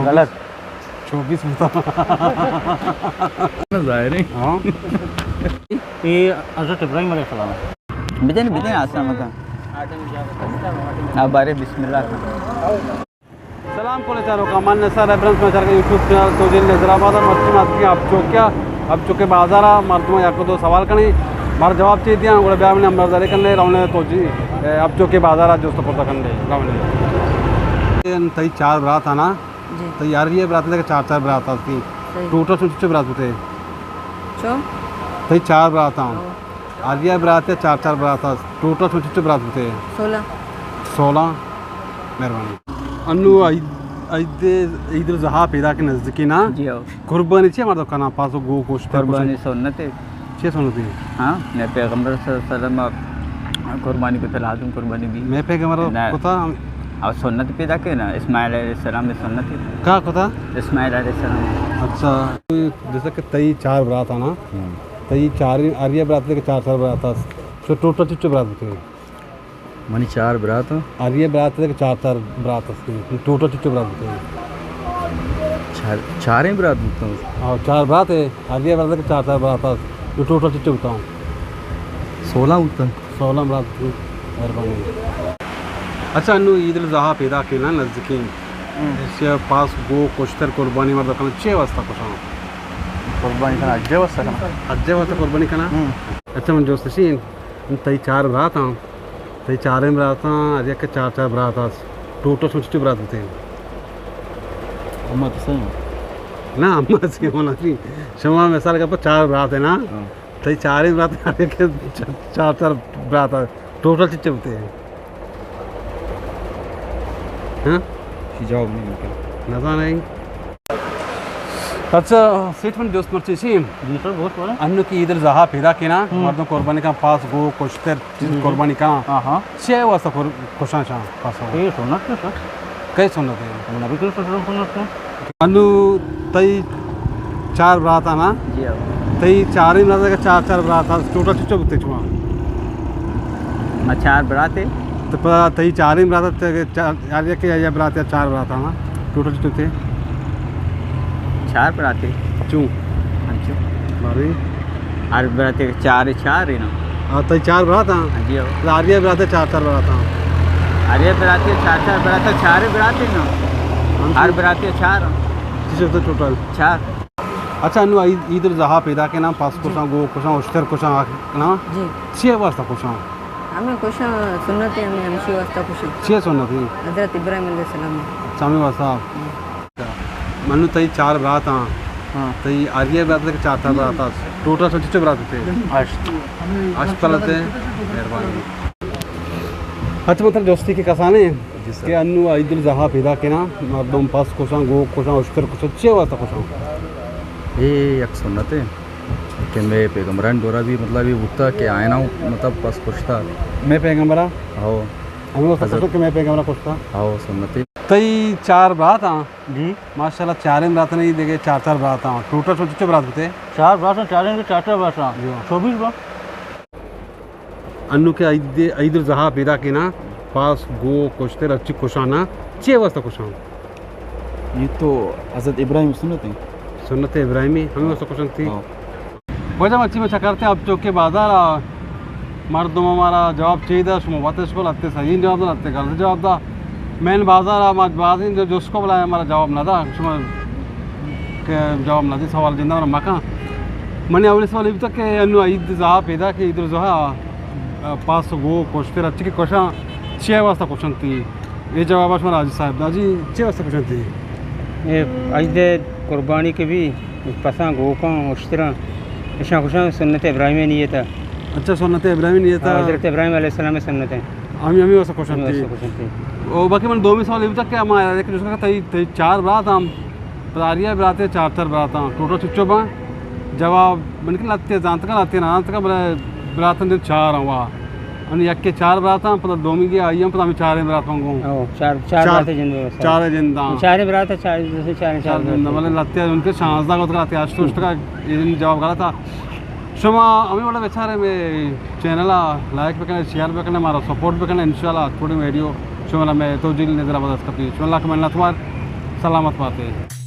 गलत 24 बता ज़ाहिर है। हाँ ये हज़रत इब्राहिम अलैहिस्सलाम है। बिदन आसान मत आप बारे बिस्मिल्लाह सलाम चारों का मन सर रेफरेंस में चल यूट्यूब चैनल तो जिन नजराबाद मर्द अब चौकिया अब चौके बाजार मर्द में याको दो सवाल करें मार जवाब चाहिए दिया गोड़े ब्याह में नंबरदारी करने रावने तो जी अब चौके बाजार जो तो पता करने रावने तई 4 बरात आना तो यार ये बरात लेके 4 बरात आती टोटल सोचे बरात होते तई 4 बरात आ आरिया बरात है 4 बरात टोटल सोचे बरात होते 16 मेहरबानी अनु ईद उल ज़ुहा पैदा के नज़दीकी ना जी आओ कुर्बानी चाहिए हमारे दुकान पास गो गोश्त कुर्बानी सुन्नत है। छः सुनती हाँ मैं पैगम्बर सल्लल्लाहु अलैहि वसल्लम कुर्बानी को तलाज़ुम कुर्बानी दी मैं पैगम्बर को था और सुन्नत पैदा के ना इस्माइल अलैहिस्सलाम ने सुन्नत है कहाँ को था इस्माइल अलैहिस्सलाम। अच्छा जैसे कि तई 4 बरात आना तई 4 आरिया बरात लेके 4 बरात था तो टोटल चिच्चो बरात होते मनी 4 बरात आरिया बरात लेके 4 बरात टोटल चिच्चो बरात होते 4 ही बरात होता हूँ और 4 बरात है आरिया बरात लेके 4 बरात था तो टोटल चिच्चो बताऊँ 16 होता 16 बरात मेहरबानी। अच्छा अनु ईद उल ज़ुहा पैदा के ना नज़दीकी इसके पास गो कुश्तर कुर्बानी मर्द करना 6 वास्ता कुछ कुर्बानी का अज्जे वस्ता अज्जे वास्ता कुर्बानी करना अच्छा मन दोस्त सी तई 4 बरात हाँ तई 4 बरात अरे के 4 बरात टोटल सोचते बरात होते हैं अम्मा तो सही ना अम्मा से होना थी शमा मिसाल के 4 बरात है ना तई 4 बरात अरे के 4 बरात टोटल चिच्चे होते हैं हाँ जवाब नहीं निकला नज़ा नहीं। अच्छा सेठ में दोस्त मर्ची सी जी सर बहुत बड़ा अन्नू की ईद उल ज़ुहा पैदा की ना मर्दों कुर्बानी का पास गो कुश्तर कुर्बानी का हाँ 6 वास्ता खुशा शाह पास ये सुन्नत है सर कई सुनते हैं नबी के सुन्नत है। अन्नू तई 4 बरात आना जी आओ तई 4 ही बरात का 4 बरात टोटल चिच्चो बुते छुआ मैं 4 बरात है तो पता तई 4 ही बरात यार के या बरात 4 बरात आना टोटल चिच्चो थे 4 बरात है चूँ अच्छा मारी हर बरात 4 है ना तई 4 बरात हाँ जी आओ आरिया बरात 4 बरात हाँ अरे बरात 4 बरात 4 ही बरात है ना हर बरात 4 चिच्चो तो टोटल 4 अच्छा अनु ईद उल ज़ुहा पैदा के ना पास कुछ गो कुछ उश्तर कुछ ना जी 6 वास्ता कुछ हमें कुछ सुन्नत है हमें हमशी वास्ता कुछ 6 सुनना थी हज़रत इब्राहिम अलैहिस्सलाम सामी वास्ता मनु तई 4 बरात हाँ हाँ तई आरिया बरात लेके 4 बरात टोटल सोचे बरात थे अस्पताल थे मेहरबानी। अच्छा मतलब दोस्ती के कसाने कि अनु ईद उल ज़ुहा पैदा के ना मर्दों पास कुछ गो कुछ उश्तर कुछ 6 वास्ता कुछ ये एक सुन्नत है कि मैं पैगम्बरान दौरा भी मतलब ये उठता कि आए ना मतलब बस कुछ था मैं पैगम्बरा आओ हमें वास्ता कुछ कि मैं पैगम्बरा कुछ था आओ सुन्नत है तई 4 बरात हाँ जी माशाल्लाह 4 बरात नहीं देखे 4 बरात हाँ टोटल सोचे बरात होते 4 बरात 4 बरात 24 बार अन्नू के ईद उल ज़ुहा पैदा के ना पास गो कुश्तर अच्छी खुशाना 6 वास्ता खुशान ये तो हज़रत इब्राहिम सुन्नत है सुन्नत इब्राहिमी हमें वास्ता खुशान थी वजह अच्छी में करते अब चौके बाजार मर्दों हमारा जवाब चाहिए था बातें इसको लगते सही जवाब था लगते गलत जवाब था मेन बाजार बाजी जो उसको बुलाया हमारा जवाब ना था जवाब ना थी सवाल जिंदा हमारा मका मैंने अवली सवाल अभी तक के अनु ईद ज़ुहा पैदा के ईद उल ज़ुहा पास गो कुश्तर अच्छी की क्वेश्चन 6 वास्ता क्वेश्चन थी ये जवाब हमारा हाजी साहब दाजी 6 वास्ता क्वेश्चन थी ये अजद कुर्बानी के भी पसा गोका उश्तरा ऐसा खुशा सुन्नत इब्राहिम नहीं था। अच्छा सुन्नत इब्राहिम नहीं था हज़रत इब्राहिम अलैहिस्सलाम में सुन्नत है हमें वास्ता क्वेश्चन थी और बाकी मैंने 2 में सवाल अभी तक क्या हमारा एक दूसरे का तई 4 बरात हम आरिया बरात 4 बरात टोटल चिच्चो बा जवाब मन के लाते जानते का लाते ना का बोले बरात 4 हुआ અને यक्के 4 बरात पता 2 में गया आई हम पता 4 बरात मांगो 4 बरात जिंदा 4 जिंदा 4 बरात 4 जैसे 4 जिंदा मतलब लाते उनके शानदा को लाते अष्ट का ये जवाब गलत था शुमा हमें बड़ा बेचारे में चैनल लाइक पे करना शेयर पे करना हमारा सपोर्ट पे करना इंशाल्लाह थोड़ी वीडियो शुमा मैं तो जिल नजर आवाज करती शुमा कमेंट तुम्हार सलामत माते